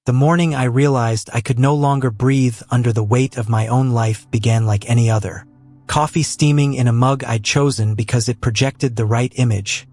The morning I realized I could no longer breathe under the weight of my own life began like any other. Coffee steaming in a mug I'd chosen because it projected the right image,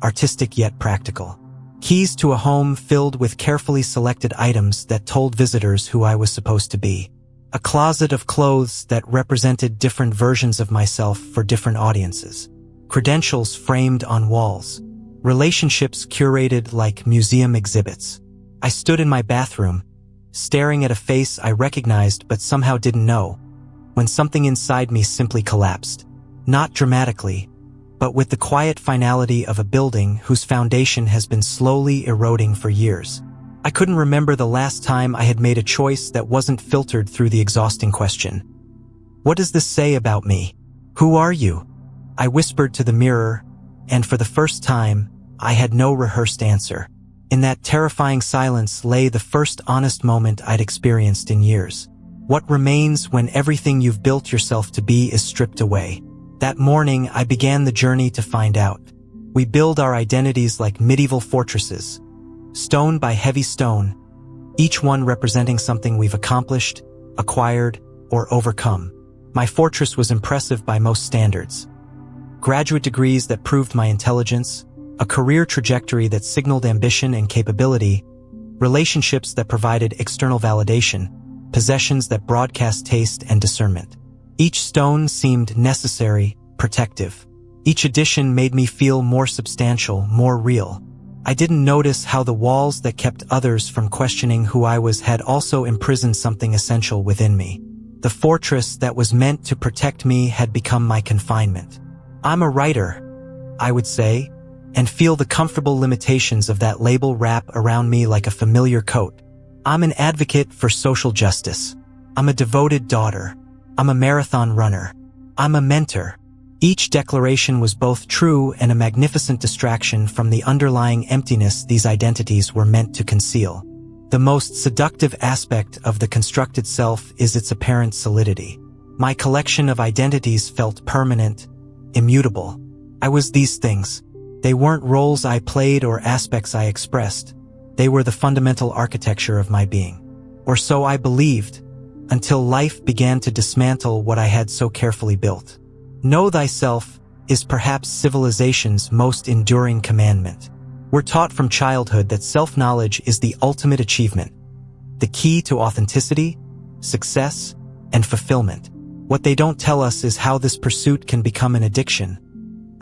artistic yet practical. Keys to a home filled with carefully selected items that told visitors who I was supposed to be. A closet of clothes that represented different versions of myself for different audiences. Credentials framed on walls. Relationships curated like museum exhibits. I stood in my bathroom, staring at a face I recognized but somehow didn't know, when something inside me simply collapsed. Not dramatically, but with the quiet finality of a building whose foundation has been slowly eroding for years. I couldn't remember the last time I had made a choice that wasn't filtered through the exhausting question. What does this say about me? Who are you? I whispered to the mirror, and for the first time, I had no rehearsed answer. In that terrifying silence lay the first honest moment I'd experienced in years. What remains when everything you've built yourself to be is stripped away? That morning, I began the journey to find out. We build our identities like medieval fortresses, stone by heavy stone, each one representing something we've accomplished, acquired, or overcome. My fortress was impressive by most standards. Graduate degrees that proved my intelligence, a career trajectory that signaled ambition and capability, relationships that provided external validation, possessions that broadcast taste and discernment. Each stone seemed necessary, protective. Each addition made me feel more substantial, more real. I didn't notice how the walls that kept others from questioning who I was had also imprisoned something essential within me. The fortress that was meant to protect me had become my confinement. I'm a writer, I would say, and feel the comfortable limitations of that label wrap around me like a familiar coat. I'm an advocate for social justice. I'm a devoted daughter. I'm a marathon runner. I'm a mentor. Each declaration was both true and a magnificent distraction from the underlying emptiness these identities were meant to conceal. The most seductive aspect of the constructed self is its apparent solidity. My collection of identities felt permanent, immutable. I was these things. They weren't roles I played or aspects I expressed. They were the fundamental architecture of my being. Or so I believed, until life began to dismantle what I had so carefully built. Know thyself is perhaps civilization's most enduring commandment. We're taught from childhood that self-knowledge is the ultimate achievement, the key to authenticity, success, and fulfillment. What they don't tell us is how this pursuit can become an addiction,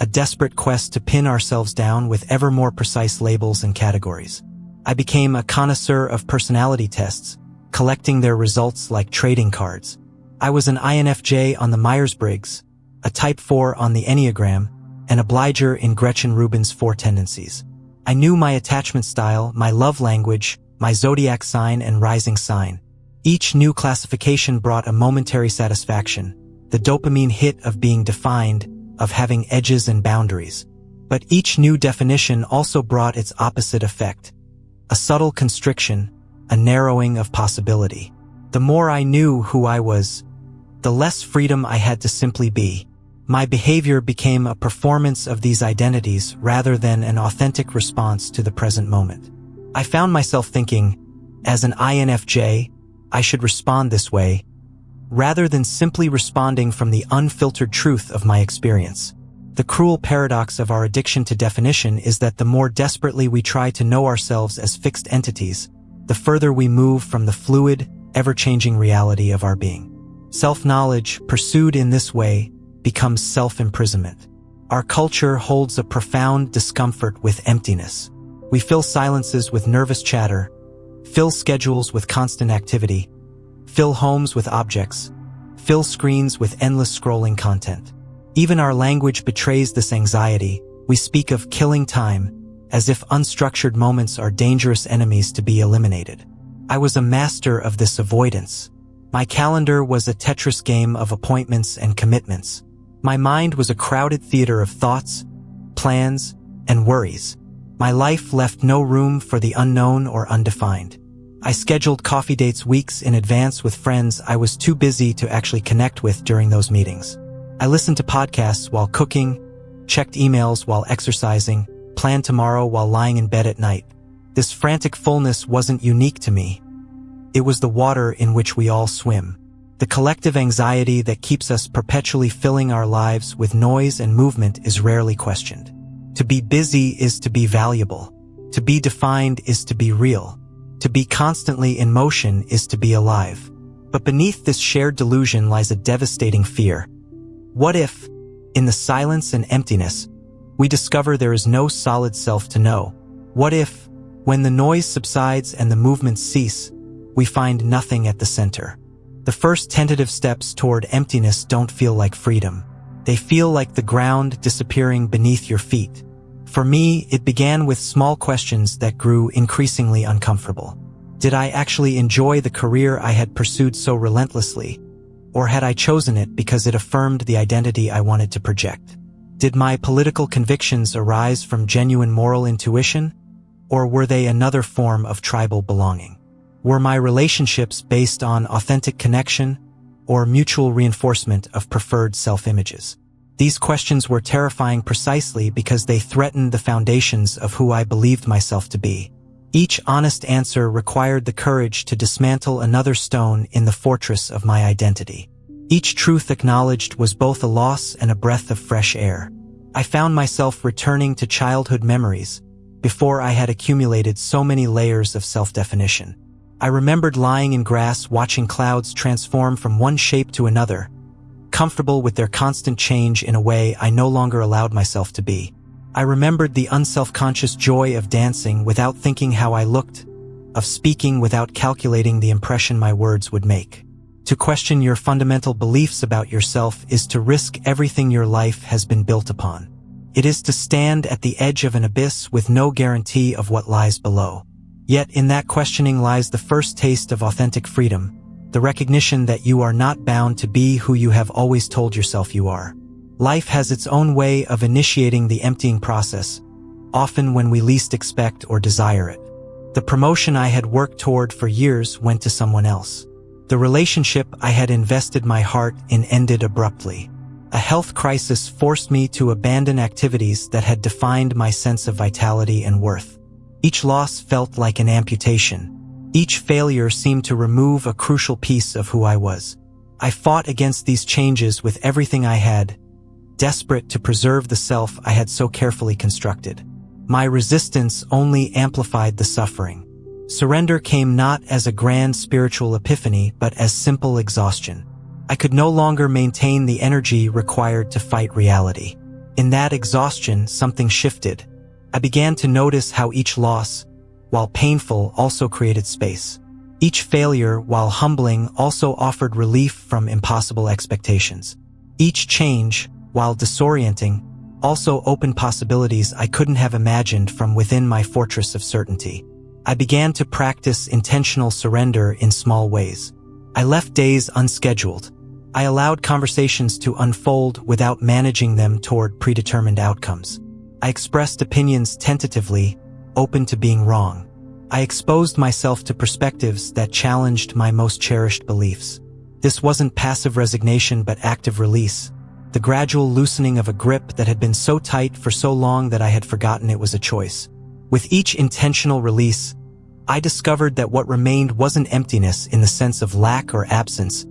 a desperate quest to pin ourselves down with ever more precise labels and categories. I became a connoisseur of personality tests, collecting their results like trading cards. I was an INFJ on the Myers-Briggs, a Type 4 on the Enneagram, an obliger in Gretchen Rubin's 4 Tendencies. I knew my attachment style, my love language, my zodiac sign and rising sign. Each new classification brought a momentary satisfaction, the dopamine hit of being defined, of having edges and boundaries. But each new definition also brought its opposite effect, a subtle constriction, a narrowing of possibility. The more I knew who I was, the less freedom I had to simply be. My behavior became a performance of these identities rather than an authentic response to the present moment. I found myself thinking, as an INFJ, I should respond this way, rather than simply responding from the unfiltered truth of my experience. The cruel paradox of our addiction to definition is that the more desperately we try to know ourselves as fixed entities, the further we move from the fluid, ever-changing reality of our being. Self-knowledge, pursued in this way, becomes self-imprisonment. Our culture holds a profound discomfort with emptiness. We fill silences with nervous chatter, fill schedules with constant activity, fill homes with objects, fill screens with endless scrolling content. Even our language betrays this anxiety. We speak of killing time, as if unstructured moments are dangerous enemies to be eliminated. I was a master of this avoidance. My calendar was a Tetris game of appointments and commitments. My mind was a crowded theater of thoughts, plans, and worries. My life left no room for the unknown or undefined. I scheduled coffee dates weeks in advance with friends I was too busy to actually connect with during those meetings. I listened to podcasts while cooking, checked emails while exercising, planned tomorrow while lying in bed at night. This frantic fullness wasn't unique to me. It was the water in which we all swim. The collective anxiety that keeps us perpetually filling our lives with noise and movement is rarely questioned. To be busy is to be valuable. To be defined is to be real. To be constantly in motion is to be alive. But beneath this shared delusion lies a devastating fear. What if, in the silence and emptiness, we discover there is no solid self to know? What if, when the noise subsides and the movements cease, we find nothing at the center? The first tentative steps toward emptiness don't feel like freedom. They feel like the ground disappearing beneath your feet. For me, it began with small questions that grew increasingly uncomfortable. Did I actually enjoy the career I had pursued so relentlessly? Or had I chosen it because it affirmed the identity I wanted to project? Did my political convictions arise from genuine moral intuition? Or were they another form of tribal belonging? Were my relationships based on authentic connection or mutual reinforcement of preferred self-images? These questions were terrifying precisely because they threatened the foundations of who I believed myself to be. Each honest answer required the courage to dismantle another stone in the fortress of my identity. Each truth acknowledged was both a loss and a breath of fresh air. I found myself returning to childhood memories before I had accumulated so many layers of self-definition. I remembered lying in grass watching clouds transform from one shape to another, comfortable with their constant change in a way I no longer allowed myself to be. I remembered the unself-conscious joy of dancing without thinking how I looked, of speaking without calculating the impression my words would make. To question your fundamental beliefs about yourself is to risk everything your life has been built upon. It is to stand at the edge of an abyss with no guarantee of what lies below. Yet in that questioning lies the first taste of authentic freedom, the recognition that you are not bound to be who you have always told yourself you are. Life has its own way of initiating the emptying process, often when we least expect or desire it. The promotion I had worked toward for years went to someone else. The relationship I had invested my heart in ended abruptly. A health crisis forced me to abandon activities that had defined my sense of vitality and worth. Each loss felt like an amputation. Each failure seemed to remove a crucial piece of who I was. I fought against these changes with everything I had, desperate to preserve the self I had so carefully constructed. My resistance only amplified the suffering. Surrender came not as a grand spiritual epiphany, but as simple exhaustion. I could no longer maintain the energy required to fight reality. In that exhaustion, something shifted. I began to notice how each loss, while painful, also created space. Each failure, while humbling, also offered relief from impossible expectations. Each change, while disorienting, also opened possibilities I couldn't have imagined from within my fortress of certainty. I began to practice intentional surrender in small ways. I left days unscheduled. I allowed conversations to unfold without managing them toward predetermined outcomes. I expressed opinions tentatively, open to being wrong. I exposed myself to perspectives that challenged my most cherished beliefs. This wasn't passive resignation but active release, the gradual loosening of a grip that had been so tight for so long that I had forgotten it was a choice. With each intentional release, I discovered that what remained wasn't emptiness in the sense of lack or absence,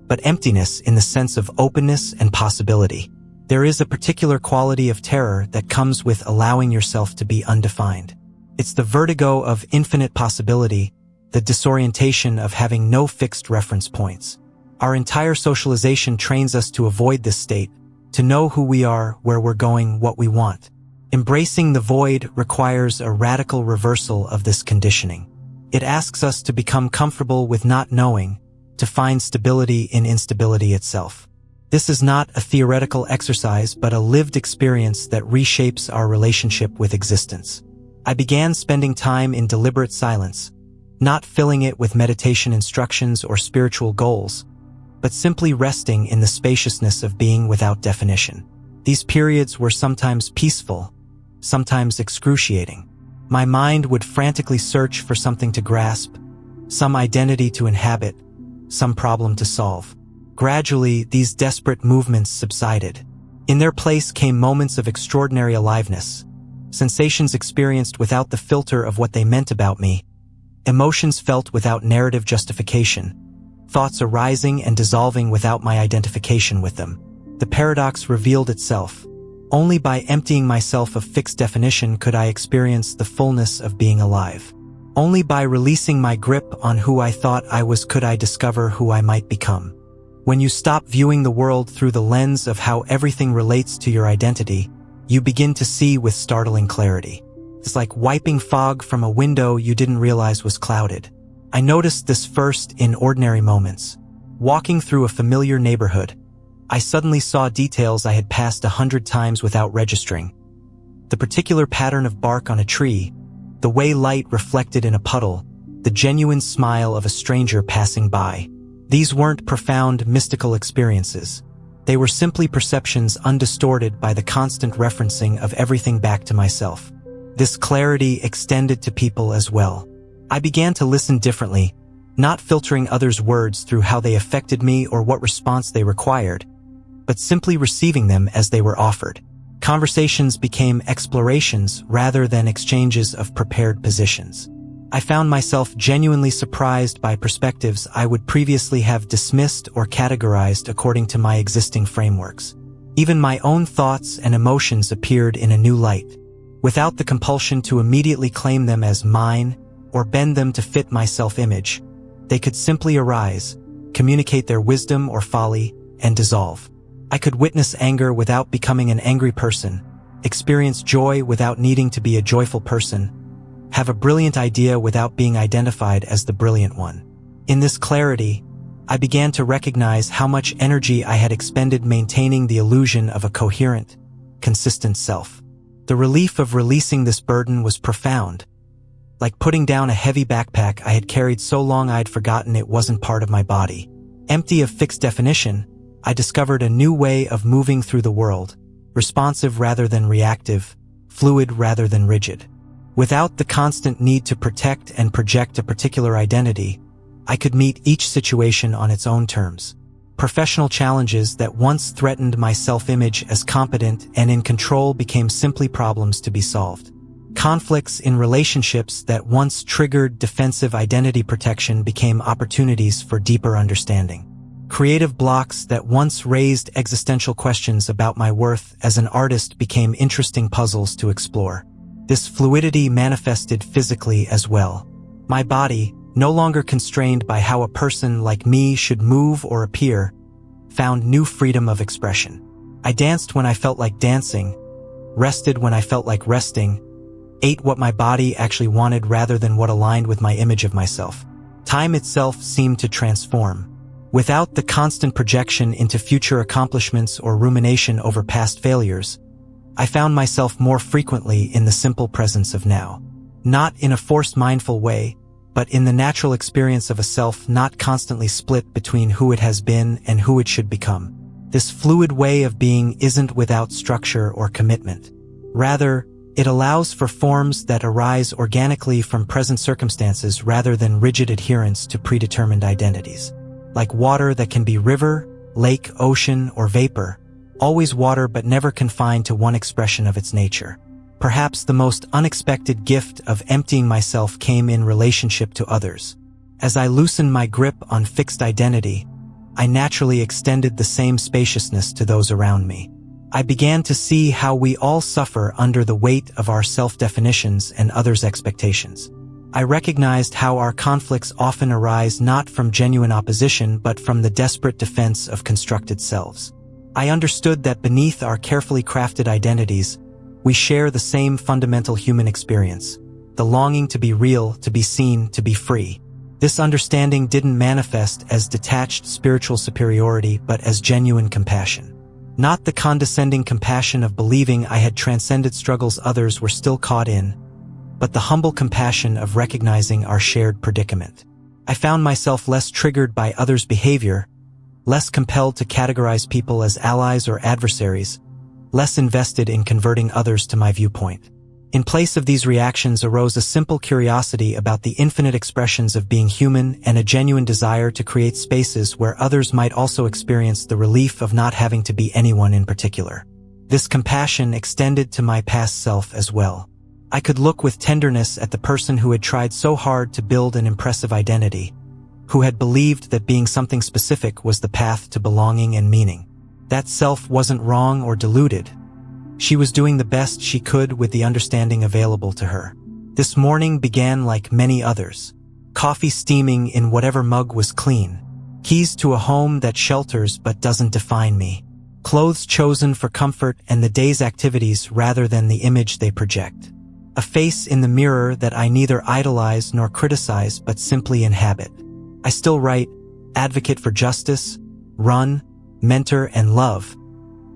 but emptiness in the sense of openness and possibility. There is a particular quality of terror that comes with allowing yourself to be undefined. It's the vertigo of infinite possibility, the disorientation of having no fixed reference points. Our entire socialization trains us to avoid this state, to know who we are, where we're going, what we want. Embracing the void requires a radical reversal of this conditioning. It asks us to become comfortable with not knowing, to find stability in instability itself. This is not a theoretical exercise, but a lived experience that reshapes our relationship with existence. I began spending time in deliberate silence, not filling it with meditation instructions or spiritual goals, but simply resting in the spaciousness of being without definition. These periods were sometimes peaceful, sometimes excruciating. My mind would frantically search for something to grasp, some identity to inhabit, some problem to solve. Gradually, these desperate movements subsided. In their place came moments of extraordinary aliveness, sensations experienced without the filter of what they meant about me, emotions felt without narrative justification, thoughts arising and dissolving without my identification with them. The paradox revealed itself. Only by emptying myself of fixed definition could I experience the fullness of being alive. Only by releasing my grip on who I thought I was could I discover who I might become. When you stop viewing the world through the lens of how everything relates to your identity, you begin to see with startling clarity. It's like wiping fog from a window you didn't realize was clouded. I noticed this first in ordinary moments. Walking through a familiar neighborhood, I suddenly saw details I had passed 100 times without registering. The particular pattern of bark on a tree, the way light reflected in a puddle, the genuine smile of a stranger passing by. These weren't profound, mystical experiences. They were simply perceptions undistorted by the constant referencing of everything back to myself. This clarity extended to people as well. I began to listen differently, not filtering others' words through how they affected me or what response they required, but simply receiving them as they were offered. Conversations became explorations rather than exchanges of prepared positions. I found myself genuinely surprised by perspectives I would previously have dismissed or categorized according to my existing frameworks. Even my own thoughts and emotions appeared in a new light, without the compulsion to immediately claim them as mine or bend them to fit my self-image. They could simply arise, communicate their wisdom or folly, and dissolve. I could witness anger without becoming an angry person, experience joy without needing to be a joyful person, have a brilliant idea without being identified as the brilliant one. In this clarity, I began to recognize how much energy I had expended maintaining the illusion of a coherent, consistent self. The relief of releasing this burden was profound. Like putting down a heavy backpack I had carried so long I'd forgotten it wasn't part of my body. Empty of fixed definition, I discovered a new way of moving through the world, responsive rather than reactive, fluid rather than rigid. Without the constant need to protect and project a particular identity, I could meet each situation on its own terms. Professional challenges that once threatened my self-image as competent and in control became simply problems to be solved. Conflicts in relationships that once triggered defensive identity protection became opportunities for deeper understanding. Creative blocks that once raised existential questions about my worth as an artist became interesting puzzles to explore. This fluidity manifested physically as well. My body, no longer constrained by how a person like me should move or appear, found new freedom of expression. I danced when I felt like dancing, rested when I felt like resting, ate what my body actually wanted rather than what aligned with my image of myself. Time itself seemed to transform. Without the constant projection into future accomplishments or rumination over past failures, I found myself more frequently in the simple presence of now. Not in a forced mindful way, but in the natural experience of a self not constantly split between who it has been and who it should become. This fluid way of being isn't without structure or commitment. Rather, it allows for forms that arise organically from present circumstances rather than rigid adherence to predetermined identities. Like water that can be river, lake, ocean, or vapor, always water but never confined to one expression of its nature. Perhaps the most unexpected gift of emptying myself came in relationship to others. As I loosened my grip on fixed identity, I naturally extended the same spaciousness to those around me. I began to see how we all suffer under the weight of our self-definitions and others' expectations. I recognized how our conflicts often arise not from genuine opposition but from the desperate defense of constructed selves. I understood that beneath our carefully crafted identities, we share the same fundamental human experience, the longing to be real, to be seen, to be free. This understanding didn't manifest as detached spiritual superiority but as genuine compassion. Not the condescending compassion of believing I had transcended struggles others were still caught in, but the humble compassion of recognizing our shared predicament. I found myself less triggered by others' behavior, less compelled to categorize people as allies or adversaries, less invested in converting others to my viewpoint. In place of these reactions arose a simple curiosity about the infinite expressions of being human and a genuine desire to create spaces where others might also experience the relief of not having to be anyone in particular. This compassion extended to my past self as well. I could look with tenderness at the person who had tried so hard to build an impressive identity, who had believed that being something specific was the path to belonging and meaning. That self wasn't wrong or deluded. She was doing the best she could with the understanding available to her. This morning began like many others. Coffee steaming in whatever mug was clean. Keys to a home that shelters but doesn't define me. Clothes chosen for comfort and the day's activities rather than the image they project. A face in the mirror that I neither idolize nor criticize but simply inhabit. I still write, advocate for justice, run, mentor, and love.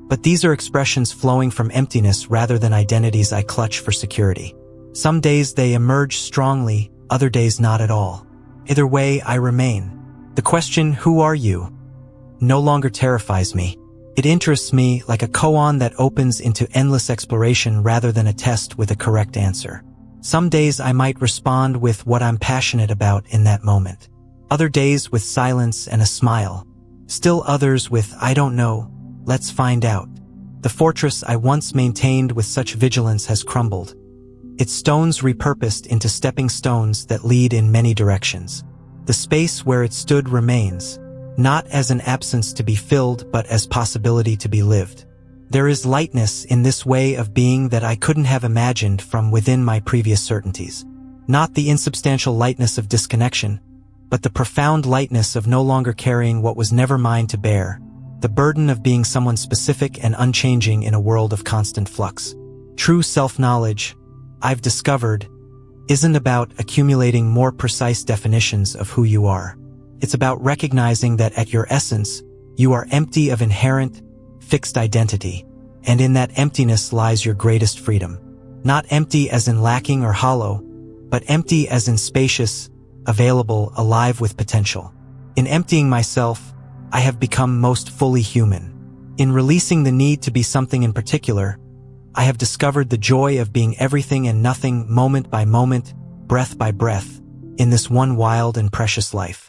But these are expressions flowing from emptiness rather than identities I clutch for security. Some days they emerge strongly, other days not at all. Either way, I remain. The question, who are you, no longer terrifies me. It interests me like a koan that opens into endless exploration rather than a test with a correct answer. Some days I might respond with what I'm passionate about in that moment. Other days with silence and a smile. Still others with, I don't know, let's find out. The fortress I once maintained with such vigilance has crumbled. Its stones repurposed into stepping stones that lead in many directions. The space where it stood remains, not as an absence to be filled but as possibility to be lived. There is lightness in this way of being that I couldn't have imagined from within my previous certainties. Not the insubstantial lightness of disconnection, but the profound lightness of no longer carrying what was never mine to bear, the burden of being someone specific and unchanging in a world of constant flux. True self-knowledge, I've discovered, isn't about accumulating more precise definitions of who you are. It's about recognizing that at your essence, you are empty of inherent, fixed identity, and in that emptiness lies your greatest freedom. Not empty as in lacking or hollow, but empty as in spacious, available, alive with potential. In emptying myself, I have become most fully human. In releasing the need to be something in particular, I have discovered the joy of being everything and nothing, moment by moment, breath by breath, in this one wild and precious life.